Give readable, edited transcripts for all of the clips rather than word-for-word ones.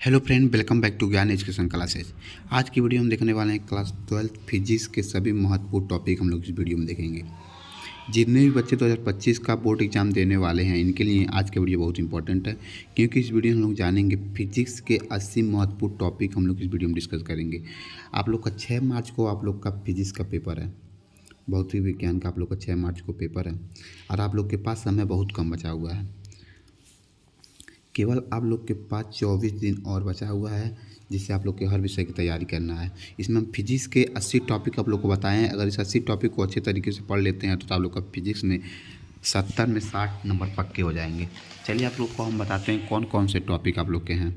Hello friend, welcome back to Gyan education classes. आज की video हम देखने वाले हैं क्लास 12 फिजिक्स के सभी महत्वपूर्ण टॉपिक हम लोग इस वीडियो में देखेंगे। जितने भी बच्चे 2025 का बोर्ड एग्जाम देने वाले हैं इनके लिए आज का वीडियो बहुत इंपॉर्टेंट है, क्योंकि इस वीडियो में हम लोग जानेंगे फिजिक्स के 80 महत्वपूर्ण टॉपिक हम लोग इस वीडियो में डिस्कस करेंगे। आप लोग का 6 मार्च को आप लोग का फिजिक्स का पेपर है, भौतिक विज्ञान का आप लोग का 6 मार्च को पेपर है और आप लोग के पास समय बहुत कम बचा हुआ है। केवल आप लोग के पास 24 दिन और बचा हुआ है, जिससे आप लोग के हर विषय की तैयारी करना है। इसमें हम फिजिक्स के 80 टॉपिक आप लोग को बताएं हैं। अगर इस 80 टॉपिक को अच्छे तरीके से पढ़ लेते हैं तो आप लोग का फिजिक्स में 70 में 60 नंबर पक्के हो जाएंगे। चलिए आप लोग को हम बताते हैं कौन कौन से टॉपिक आप लोग के हैं।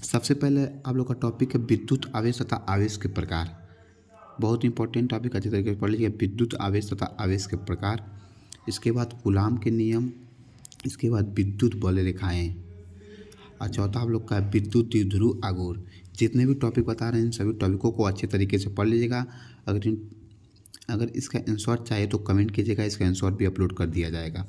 सबसे पहले आप लोग का टॉपिक है विद्युत आवेश तथा आवेश के प्रकार। बहुत इंपॉर्टेंट टॉपिक, अच्छे तरीके से पढ़ लीजिए। विद्युत आवेश तथा आवेश के प्रकार, इसके बाद कूलाम के नियम, इसके बाद विद्युत बल रेखाएं, और चौथा आप लोग का विद्युत द्विध्रुव आघूर्ण। जितने भी टॉपिक बता रहे हैं इन सभी टॉपिकों को अच्छे तरीके से पढ़ लीजिएगा। अगर इसका आंसर चाहिए तो कमेंट कीजिएगा, इसका आंसर भी अपलोड कर दिया जाएगा।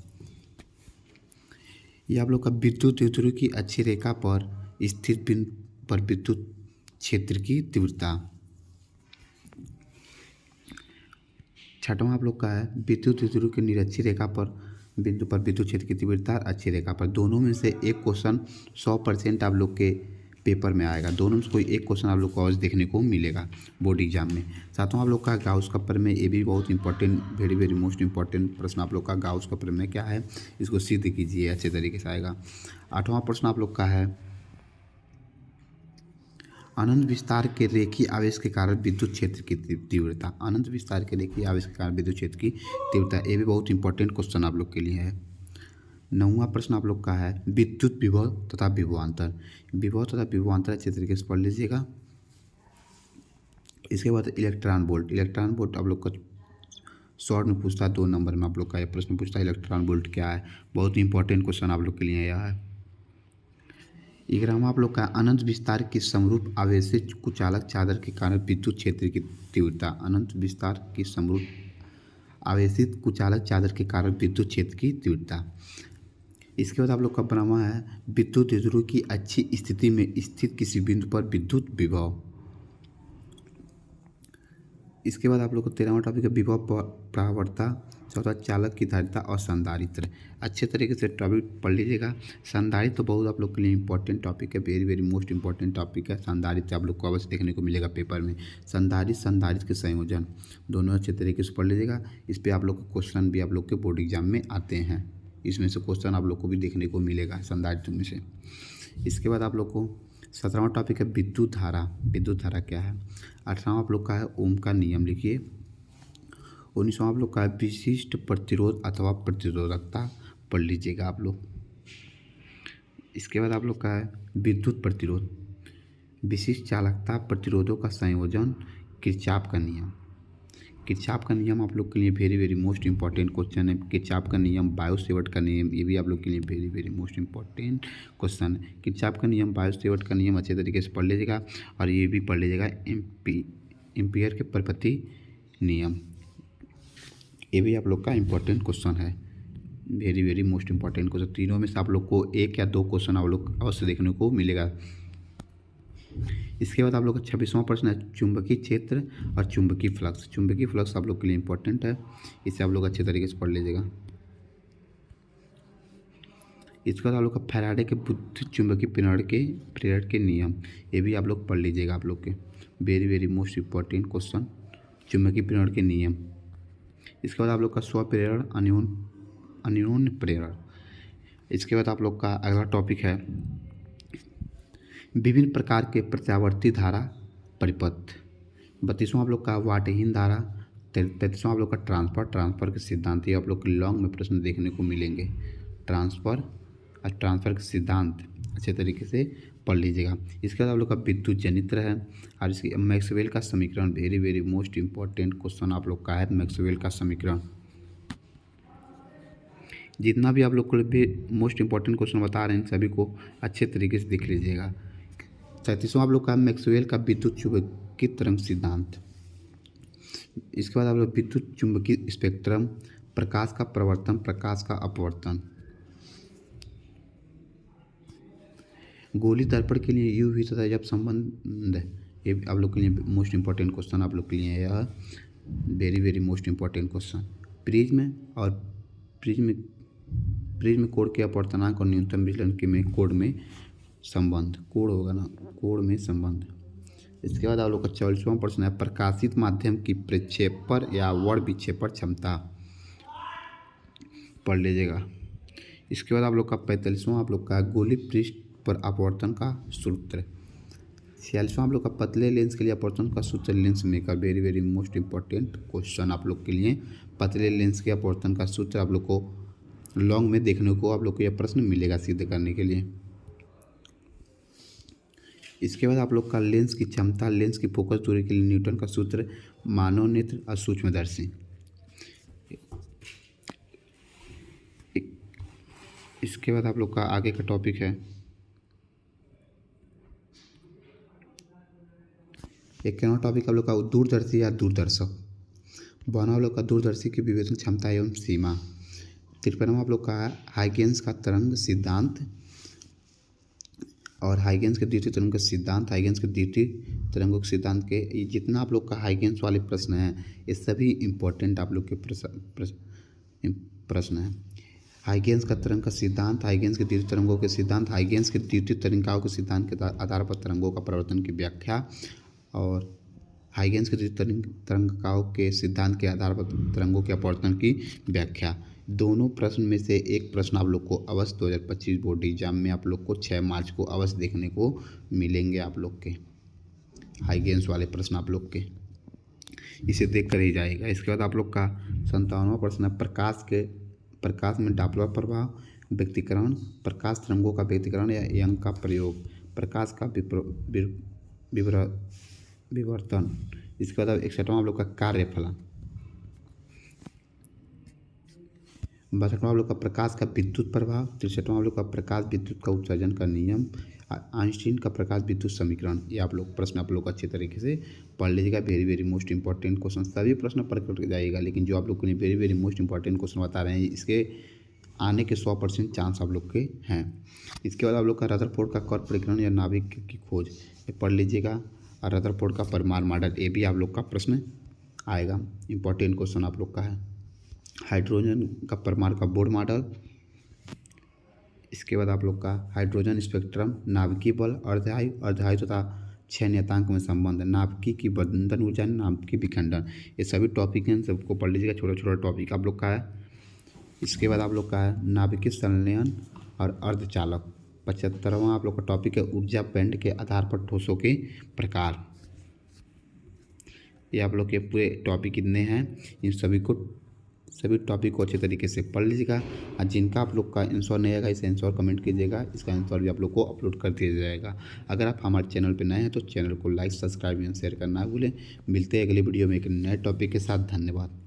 ये आप लोग का विद्युत द्विध्रुव की अच्छी रेखा पर स्थित बिंदु पर विद्युत क्षेत्र की तीव्रता। छठवां आप लोग का है विद्युत द्विध्रुव की निरक्षी रेखा पर बिंदु पर विद्युत क्षेत्र की तीव्रता, अच्छी रेखा पर। दोनों में से एक क्वेश्चन 100% आप लोग के पेपर में आएगा। दोनों में से कोई एक क्वेश्चन आप लोग को आज देखने को मिलेगा बोर्ड एग्जाम में। सातवां आप लोग का गाउस का प्रमेय, ये भी बहुत important, very very most important प्रश्न आप लोग का गाउस का प्रमेय क्या है, इसको सिद्ध कीजिए, अच्छे तरीके से आएगा। आठवां प्रश्न आप लोग का है अनंत विस्तार के रेखीय आवेश के कारण विद्युत क्षेत्र की तीव्रता। अनंत विस्तार के रेखीय आवेश के कारण विद्युत क्षेत्र की तीव्रता, ये भी बहुत इंपॉर्टेंट क्वेश्चन आप लोग के लिए है। नौवां प्रश्न आप लोग का है विद्युत विभव तथा विभवांतर। विभव तथा विभवांतर अच्छे तरीके से पढ़ लीजिएगा। इसके बाद इलेक्ट्रॉन वोल्ट। इलेक्ट्रॉन वोल्ट आप लोग का शॉर्ट में पूछता है, 2 नंबर में आप लोग का यह प्रश्न पूछता है इलेक्ट्रॉन वोल्ट क्या है। बहुत इंपॉर्टेंट क्वेश्चन आप लोग के लिए यह है। 11वां आप लोग का अनंत विस्तार की समरूप आवेशित कुचालक चादर के कारण विद्युत क्षेत्र की तीव्रता। अनंत विस्तार की समरूप आवेशित कुचालक चादर के कारण विद्युत क्षेत्र की तीव्रता। इसके बाद आप लोग का 12वां है विद्युत द्विध्रुव की अच्छी स्थिति में स्थित किसी बिंदु पर विद्युत विभव। इसके बाद आप लोग को 13वां टॉपिक है विभव परावर्तता, चौथा चालक की धारिता और संधारित्र। अच्छे तरीके से टॉपिक पढ़ लीजिएगा। संधारित्र तो बहुत आप लोग के लिए इंपॉर्टेंट टॉपिक है, very very most important topic है। संधारित्र आप लोग को अवश्य देखने को मिलेगा पेपर में। संधारित्र के संयोजन दोनों अच्छे तरीके से पढ़ लीजिएगा। इस पर आप लोग को क्वेश्चन भी आप लोग के बोर्ड एग्जाम में आते हैं, इसमें से क्वेश्चन आप लोग को भी देखने को मिलेगा संधारित्र में से। इसके बाद आप लोग को 17वां टॉपिक है विद्युत धारा। विद्युत धारा क्या है। 18वां आप लोग का है ओम का नियम लिखिए। 19वां आप लोग का है विशिष्ट प्रतिरोध अथवा प्रतिरोधकता, पढ़ लीजिएगा आप लोग। इसके बाद आप लोग का है विद्युत प्रतिरोध, विशिष्ट चालकता प्रतिरोधों का संयोजन, किरचॉफ का नियम। किरचॉफ का नियम आप लोग के लिए very very most important question है। किरचॉफ का नियम, बायो सेवर्ट का नियम, ये भी आप लोग के लिए very very most important question है। किरचॉफ का नियम, बायो सेवर्ट का नियम अच्छे तरीके से पढ़ लीजिएगा। और ये भी पढ़ लीजिएगा एम्पियर के परिपथी नियम, ये भी आप लोग का इंपॉर्टेंट क्वेश्चन है, very very most important question. तीनों में से आप लोग को 1 या 2 क्वेश्चन आप लोग अवश्य देखने को मिलेगा। इसके बाद आप लोग का 26वां प्रश्न है चुंबकीय क्षेत्र और चुंबकीय फ्लक्स। चुंबकीय फ्लक्स आप लोग के लिए इंपॉर्टेंट है, इसे आप लोग अच्छे तरीके से पढ़ लीजिएगा। इसके बाद आप लोग का फैराडे के विद्युत चुंबकीय प्रेरण के नियम, ये भी आप लोग पढ़ लीजिएगा। आप लोग के very very most important question, चुंबकीय प्रेरण के नियम। इसके बाद आप लोग का स्वप्रेरण, अन्योन्य प्रेरण। इसके बाद आप लोग का अगला टॉपिक है विभिन्न प्रकार के प्रत्यावर्ती धारा परिपथ। 32वां आप लोग का वाटहीन धारा। 33वां आप लोग का ट्रांसफर के सिद्धांत, ये आप लोग के लॉन्ग में प्रश्न देखने को मिलेंगे। ट्रांसफर के सिद्धांत अच्छे तरीके से पढ़ लीजिएगा। इसके बाद आप लोग का विद्युत जनित्र है और इसकी मैक्सवेल का समीकरण, very very most important question आप लोग का है मैक्सवेल का समीकरण। जितना भी आप लोग को भी मोस्ट इंपॉर्टेंट क्वेश्चन बता रहे हैं सभी को अच्छे तरीके से देख लीजिएगा। 37वां आप लोग का मैक्सवेल का विद्युत चुंबकीय तरंग सिद्धांत। इसके बाद आप लोग विद्युत चुंबकीय स्पेक्ट्रम, प्रकाश का प्रवर्तन, प्रकाश का अपवर्तन। गोली दर्पण के लिए यू वी तथा जब संबंध, ये आप लोग के लिए मोस्ट इंपॉर्टेंट क्वेश्चन आप लोग के लिए है यह, very very most important question. Prism और प्रिज्म कोण के अपवर्तनांक और न्यूनतम विचलन के में कोण में संबंध, कोण होगा ना, कोण में संबंध। इसके बाद आप लोग का 44वां प्रश्न है, प्रकाशित माध्यम की प्रक्षेपण या वर्ण विक्षेपण क्षमता पढ़ लीजिएगा। इसके बाद आप लोग का 45वां आप लोग का गोली पृष्ठ पर अपवर्तन का सूत्र। 46वां आप लोग का पतले लेंस के लिए अपवर्तन का सूत्र lens maker, very very most important question आप लोग के लिए। पतले लेंस के अपवर्तन का सूत्र आप लोग को लॉन्ग में देखने को आप लोग को यह प्रश्न मिलेगा सिद्ध करने के लिए। इसके बाद आप लोग का लेंस की क्षमता, लेंस की फोकस दूरी के लिए न्यूटन का सूत्र, मानव नेत्र और सूक्ष्मदर्शी। इसके बाद आप लोग का आगे का टॉपिक है, एक क्या टॉपिक आप लोग का दूरदर्शी या दूरदर्शक। 52वां आप लोग का दूरदर्शी की विवेचन क्षमता एवं सीमा। 53वां आप लोग का हाइगेंस का तरंग सिद्धांत और हाइगेंस के द्वितीय तरंग का सिद्धांत, हाइगेंस के द्वितीय तरंगों के सिद्धांत के ये जितना आप लोग का हाइगेंस वाले प्रश्न हैं ये सभी इम्पोर्टेंट आप लोग के प्रश्न हैं। हाइगेंस का तरंग का सिद्धांत, हाइगेंस के द्वितीय तरंगों के सिद्धांत, हाइगेंस के द्वितीय तरंगिकाओं के सिद्धांत के आधार पर तरंगों का परिवर्तन की व्याख्या और हाइगेंस के द्वितीय तरंगिकाओं के सिद्धांत के आधार पर तरंगों के अपवर्तन की व्याख्या। दोनों प्रश्न में से एक प्रश्न आप लोग को अवश्य 2025 बोर्ड एग्जाम में आप लोग को 6 मार्च को अवश्य देखने को मिलेंगे। आप लोग के हाइगेंस वाले प्रश्न आप लोग के इसे देख कर ही जाएगा। इसके बाद आप लोग का 57वां प्रश्न है, प्रकाश में डॉपलर प्रभाव, व्यक्तीकरण, प्रकाश तरंगों का व्यक्तीकरण या यंग का प्रयोग, प्रकाश का विवर्तन। इसके बाद 61वां आप लोग का कार्यफलन। 62वां आप लोग का प्रकाश का विद्युत प्रभाव। 63वां आप लोग का प्रकाश विद्युत का उत्सर्जन का नियम, आइंस्टीन का प्रकाश विद्युत समीकरण। ये आप लोग प्रश्न आप लोग अच्छे तरीके से पढ़ लीजिएगा। Very very most important question, सभी प्रश्न पढ़ कर जाइएगा, लेकिन जो आप लोग को very very most important question बता रहे हैं इसके आने के 100% चांस आप लोग के हैं। इसके बाद आप लोग का रदरफोर्ड का कर्क परिक्रमण या नाभिक की खोज, ये पढ़ लीजिएगा। और रदरफोर्ड का परमाणु मॉडल, ये भी आप लोग का प्रश्न आएगा, इंपॉर्टेंट क्वेश्चन आप लोग का है। हाइड्रोजन का परमाणु का बोर मॉडल। इसके बाद आप लोग का हाइड्रोजन स्पेक्ट्रम, नाभिकीय बल, अर्धआयु तथा 6 नियतांक में संबंध, नाभिकीय की बंधन ऊर्जा, नाभिकीय विखंडन, ये सभी टॉपिक हैं, सबको पढ़ लीजिएगा। छोटा छोटा टॉपिक आप लोग का है। इसके बाद आप लोग का है नाभिकीय संलयन और अर्धचालक। 75वां आप लोग का टॉपिक है ऊर्जा बैंड के आधार पर ठोसों के प्रकार। ये आप लोग के पूरे टॉपिक कितने हैं, इन सभी टॉपिक को अच्छे तरीके से पढ़ लीजिएगा। और जिनका आप लोग का आंसर नहीं आएगा इसे आंसर कमेंट कीजिएगा, इसका आंसर भी आप लोग को अपलोड कर दिया जाएगा। अगर आप हमारे चैनल पर नए हैं तो चैनल को लाइक, सब्सक्राइब एंड शेयर करना ना भूलें। मिलते हैं अगले वीडियो में एक नए टॉपिक के साथ। धन्यवाद।